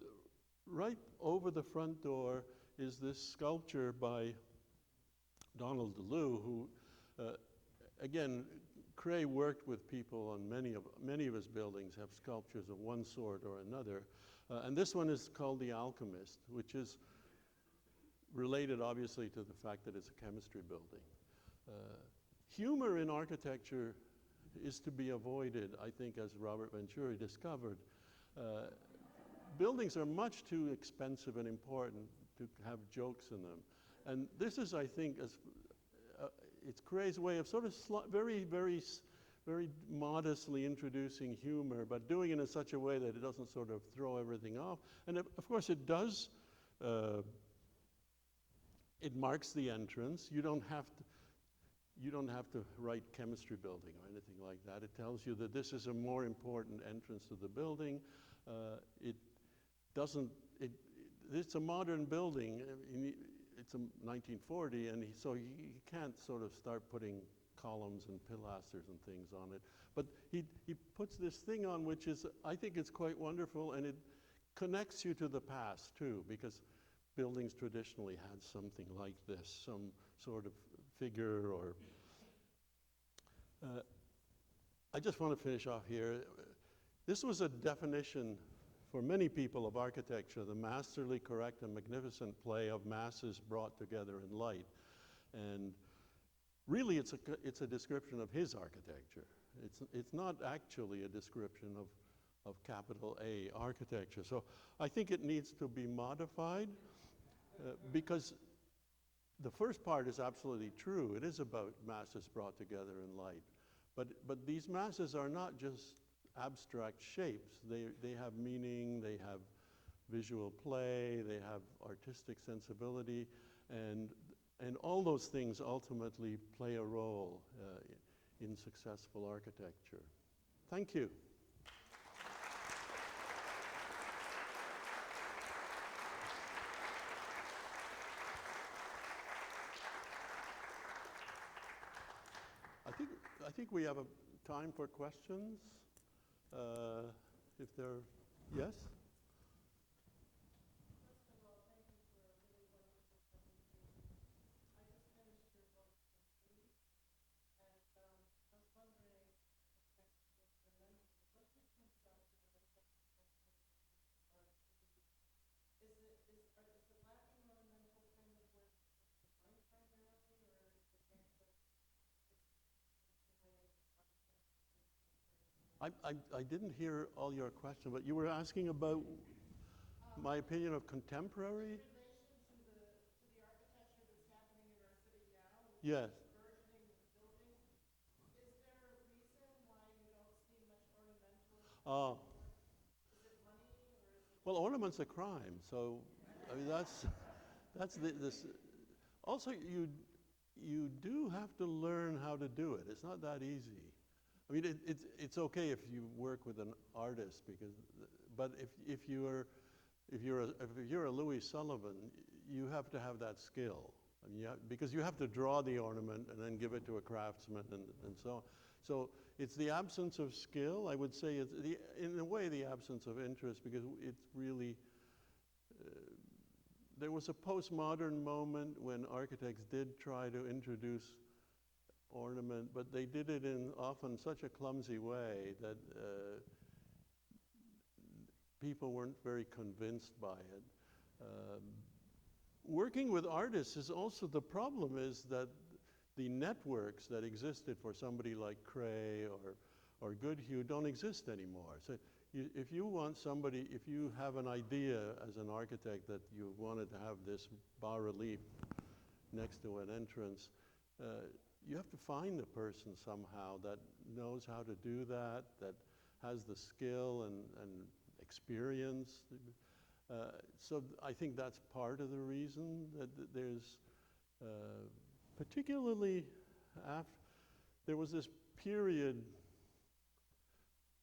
right over the front door is this sculpture by Donald DeLue, who, again, Cray worked with people on many of his buildings have sculptures of one sort or another. And this one is called The Alchemist, which is related, obviously, to the fact that it's a chemistry building. Humor in architecture is to be avoided, I think, as Robert Venturi discovered, buildings are much too expensive and important to have jokes in them. And this is, I think, it's Craig's way of sort of very modestly introducing humor, but doing it in such a way that it doesn't sort of throw everything off. And of course it does, it marks the entrance. You don't have to write chemistry building or anything like that. It tells you that this is a more important entrance to the building. It's a modern building. It's a 1940, and so he can't sort of start putting columns and pilasters and things on it. But he puts this thing on which is, I think it's quite wonderful, and it connects you to the past too, because buildings traditionally had something like this, some sort of figure or... I just want to finish off here. This was a definition for many people of architecture, the masterly, correct, and magnificent play of masses brought together in light. And really, it's a description of his architecture. It's not actually a description of capital A architecture. So I think it needs to be modified because the first part is absolutely true. It is about masses brought together in light. But these masses are not just abstract shapes. They have meaning, they have visual play, they have artistic sensibility, and all those things ultimately play a role in successful architecture. Thank you. I think we have a time for questions. If there, yes? I didn't hear all your question, but you were asking about my opinion of contemporary? In relation to the architecture that's happening in our city now, with Yes. the burgeoning buildings, is there a reason why you don't see much ornamental? Is it money or is it? Well, ornament's a crime, so I mean that's this. Also, you do have to learn how to do it. It's not that easy. I mean, it's okay if you work with an artist but if you're a Louis Sullivan, you have to have that skill. I mean, because you have to draw the ornament and then give it to a craftsman and so on. So it's the absence of skill. I would say it's in a way the absence of interest, because it's really there was a postmodern moment when architects did try to introduce ornament, but they did it in often such a clumsy way that people weren't very convinced by it. Working with artists is also, the problem is that the networks that existed for somebody like Cray or Goodhue don't exist anymore. So if you want somebody, if you have an idea as an architect that you wanted to have this bas-relief next to an entrance, you have to find the person somehow that knows how to do that, that has the skill and experience. So I think that's part of the reason that there's, particularly after, there was this period,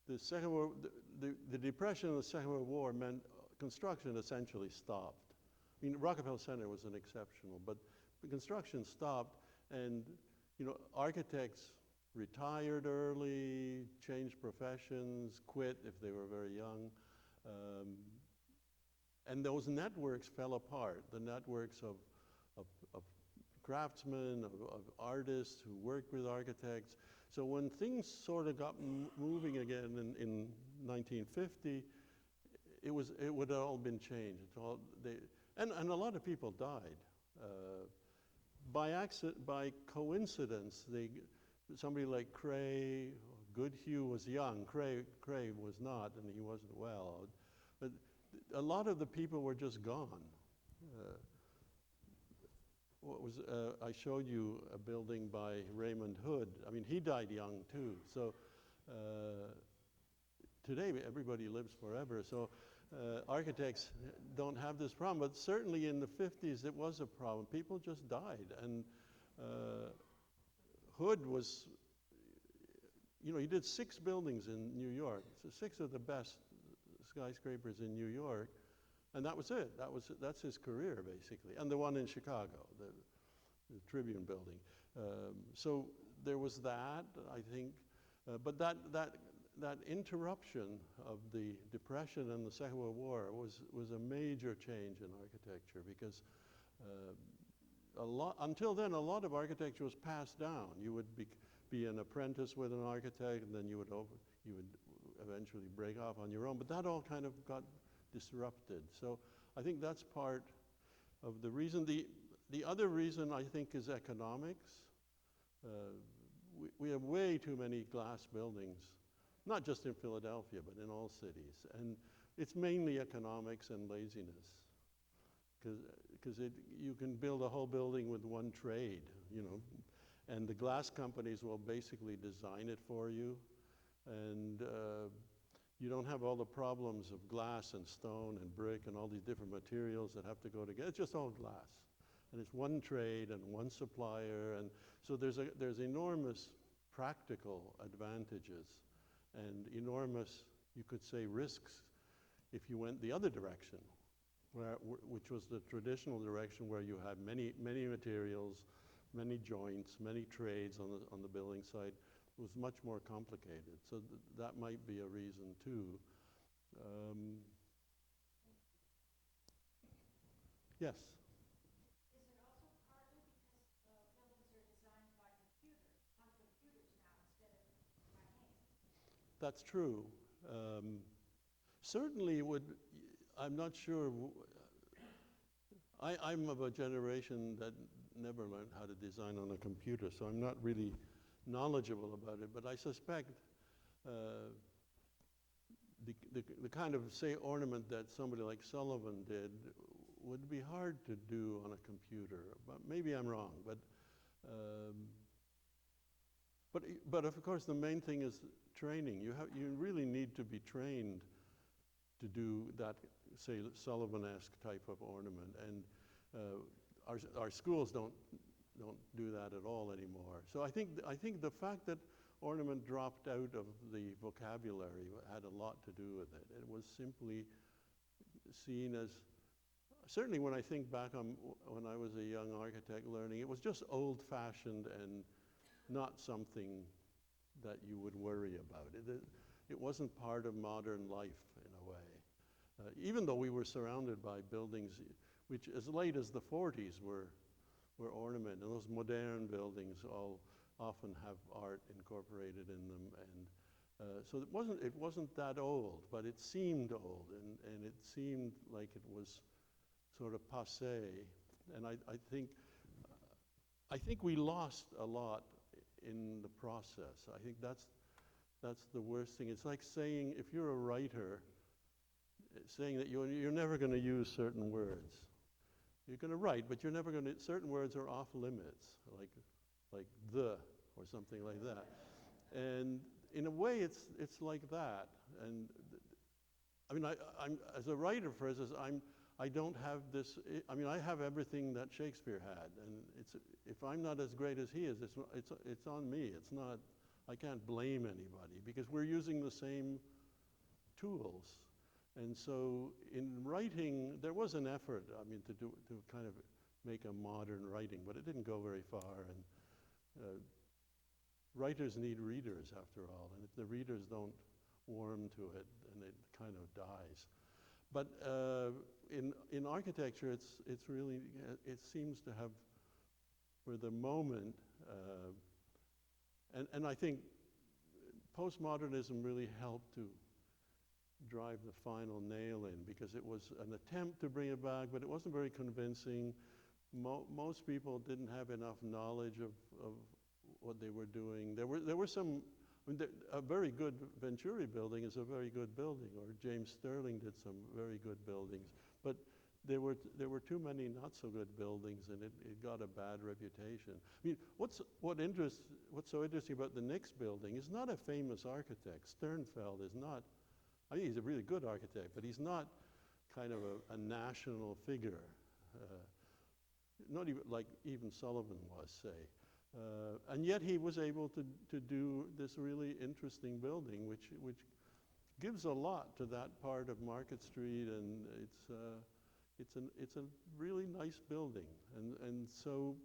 the Second World, the Depression of the Second World War meant construction essentially stopped. I mean, Rockefeller Center was an exceptional, but the construction stopped, and architects retired early, changed professions, quit if they were very young. And those networks fell apart, the networks of craftsmen, of artists who worked with architects. So when things sort of got moving again in 1950, it would have all been changed. And a lot of people died. By coincidence, somebody like Cray, Goodhue was young. Cray was not, and he wasn't well. But a lot of the people were just gone. I showed you a building by Raymond Hood. I mean, he died young too. So today everybody lives forever. So architects don't have this problem, but certainly in the 50s it was a problem. People just died, and Hood was, he did 6 buildings in New York, so 6 of the best skyscrapers in New York, and that was it. That's his career basically, and the one in Chicago, the Tribune building. So there was that, I think, but that interruption of the Depression and the Second World War was a major change in architecture, because until then, a lot of architecture was passed down. You would be an apprentice with an architect, and then you would eventually break off on your own. But that all kind of got disrupted. So I think that's part of the reason. The other reason, I think, is economics. We have way too many glass buildings, not just in Philadelphia, but in all cities. And it's mainly economics and laziness, because you can build a whole building with one trade, and the glass companies will basically design it for you, and you don't have all the problems of glass and stone and brick and all these different materials that have to go together. It's just all glass, and it's one trade and one supplier, and so there's enormous practical advantages and enormous, you could say, risks if you went the other direction, which was the traditional direction, where you had many materials, many joints, many trades on the building site. It was much more complicated. So that might be a reason too. Yes? Is it also partly because buildings are designed by on computers now instead of by hand? That's true. Certainly I'm not sure. I'm of a generation that never learned how to design on a computer, so I'm not really knowledgeable about it, but I suspect the kind of, say, ornament that somebody like Sullivan did would be hard to do on a computer. But maybe I'm wrong, but of course the main thing is training. You really need to be trained to do that, say, Sullivan-esque type of ornament, and our schools don't do that at all anymore. So I think the fact that ornament dropped out of the vocabulary had a lot to do with it. It was simply seen as, certainly when I think back on when I was a young architect learning, it was just old-fashioned and not something that you would worry about. It wasn't part of modern life in a way. Even though we were surrounded by buildings which, as late as the 40s, were ornament, and those modern buildings all often have art incorporated in them, and so it wasn't that old, but it seemed old, and it seemed like it was sort of passé, and I think we lost a lot in the process. I think that's the worst thing. It's like saying, if you're a writer, saying that you're never going to use certain words. You're going to write, but you're never going to, certain words are off limits, like the, or something like that. And in a way, it's like that. And I mean, I'm as a writer, for instance, I don't have this, I mean, I have everything that Shakespeare had, and if I'm not as great as he is, it's on me. It's not, I can't blame anybody, because we're using the same tools. And so in writing, there was an effort, I mean, to kind of make a modern writing, but it didn't go very far. And writers need readers, after all, and if the readers don't warm to it, then it kind of dies. But in architecture, it's really, it seems to have, for the moment, and I think postmodernism really helped to drive the final nail in, because it was an attempt to bring it back, but it wasn't very convincing. Most people didn't have enough knowledge of what they were doing. There were some I mean, a very good Venturi building is a very good building, or James Sterling did some very good buildings. But there were too many not so good buildings, and it got a bad reputation. I mean, what's so interesting about the Nix building is not a famous architect. Sternfeld is not. I think he's a really good architect, but he's not kind of a national figure. Not even like even Sullivan was, say. And yet he was able to do this really interesting building, which gives a lot to that part of Market Street, and it's a really nice building. And so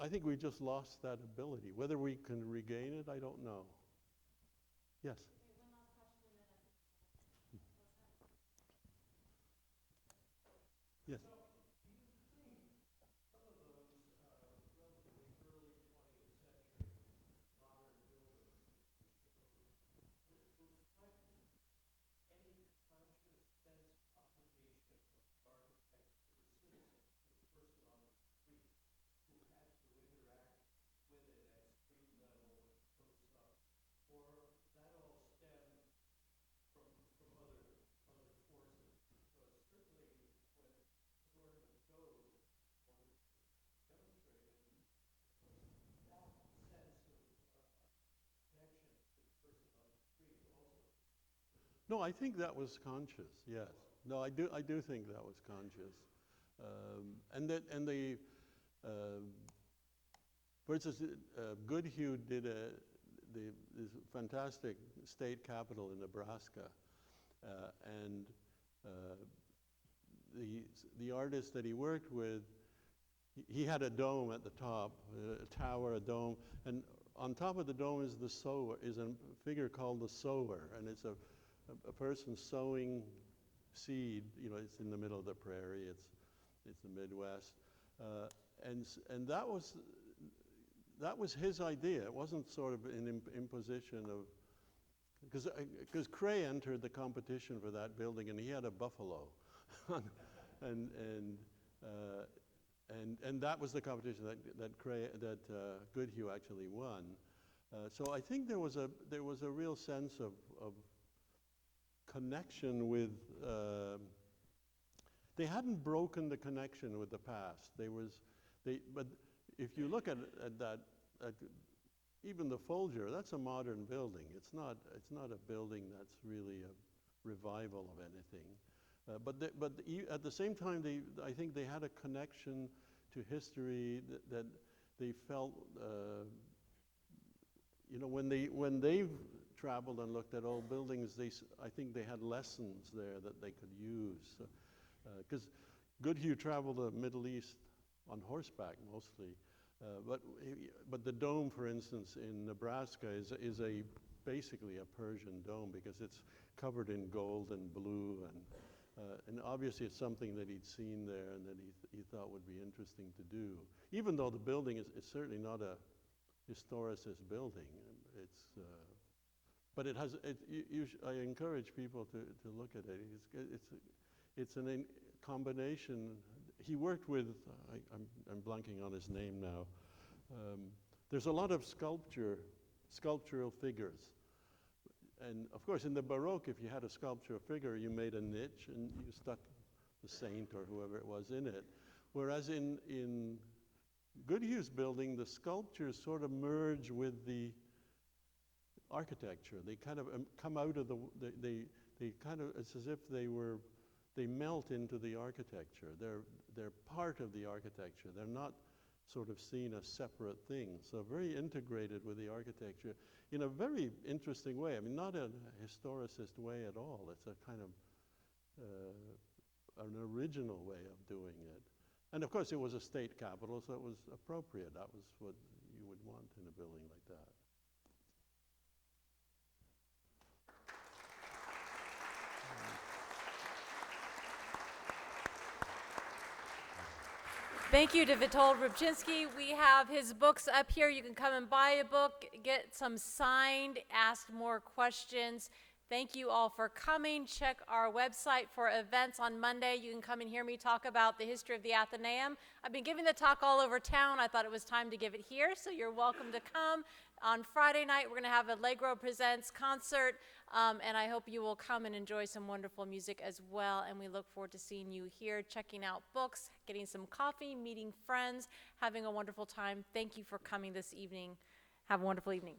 I think we just lost that ability. Whether we can regain it, I don't know. Yes. Okay, one last question and then Yes. No, I think that was conscious. Yes. No, I do think that was conscious. For instance, Goodhue did this fantastic state capitol in Nebraska, and the artist that he worked with, he had a dome at the top, a tower, a dome, and on top of the dome is the sower, is a figure called the sower, and it's a person sowing seed. You know, it's in the middle of the prairie. It's the Midwest, and that was his idea. It wasn't sort of an imposition of, because Cray entered the competition for that building, and he had a buffalo, and that was the competition that Goodhue actually won. So I think there was a real sense of connection with. They hadn't broken the connection with the past. But if you look at that, even the Folger, that's a modern building. It's not a building that's really a revival of anything. But at the same time, I think they had a connection to history that they felt. When they traveled and looked at old buildings, I think they had lessons there that they could use. Because Goodhue traveled the Middle East on horseback mostly, but the dome, for instance, in Nebraska is basically a Persian dome because it's covered in gold and blue, and obviously it's something that he'd seen there and that he thought would be interesting to do. Even though the building is certainly not a historicist building, but it has. I encourage people to look at it. It's a combination. He worked with, I'm blanking on his name now. There's a lot of sculptural figures. And of course, in the Baroque, if you had a sculptural figure, you made a niche and you stuck the saint or whoever it was in it. Whereas in Goodhue's building, the sculptures sort of merge with the architecture. They kind of come out of they kind of, it's as if they melt into the architecture. They're part of the architecture. They're not sort of seen as separate things. So very integrated with the architecture in a very interesting way. I mean, not a historicist way at all. It's a kind of an original way of doing it. And of course, it was a state capital, so it was appropriate. That was what you would want in a building like that. Thank you to Witold Rybczynski. We have his books up here. You can come and buy a book, get some signed, ask more questions. Thank you all for coming. Check our website for events on Monday. You can come and hear me talk about the history of the Athenaeum. I've been giving the talk all over town. I thought it was time to give it here, so you're welcome to come. On Friday night, we're going to have Allegro Presents concert, and I hope you will come and enjoy some wonderful music as well. And we look forward to seeing you here, checking out books, getting some coffee, meeting friends, having a wonderful time. Thank you for coming this evening. Have a wonderful evening.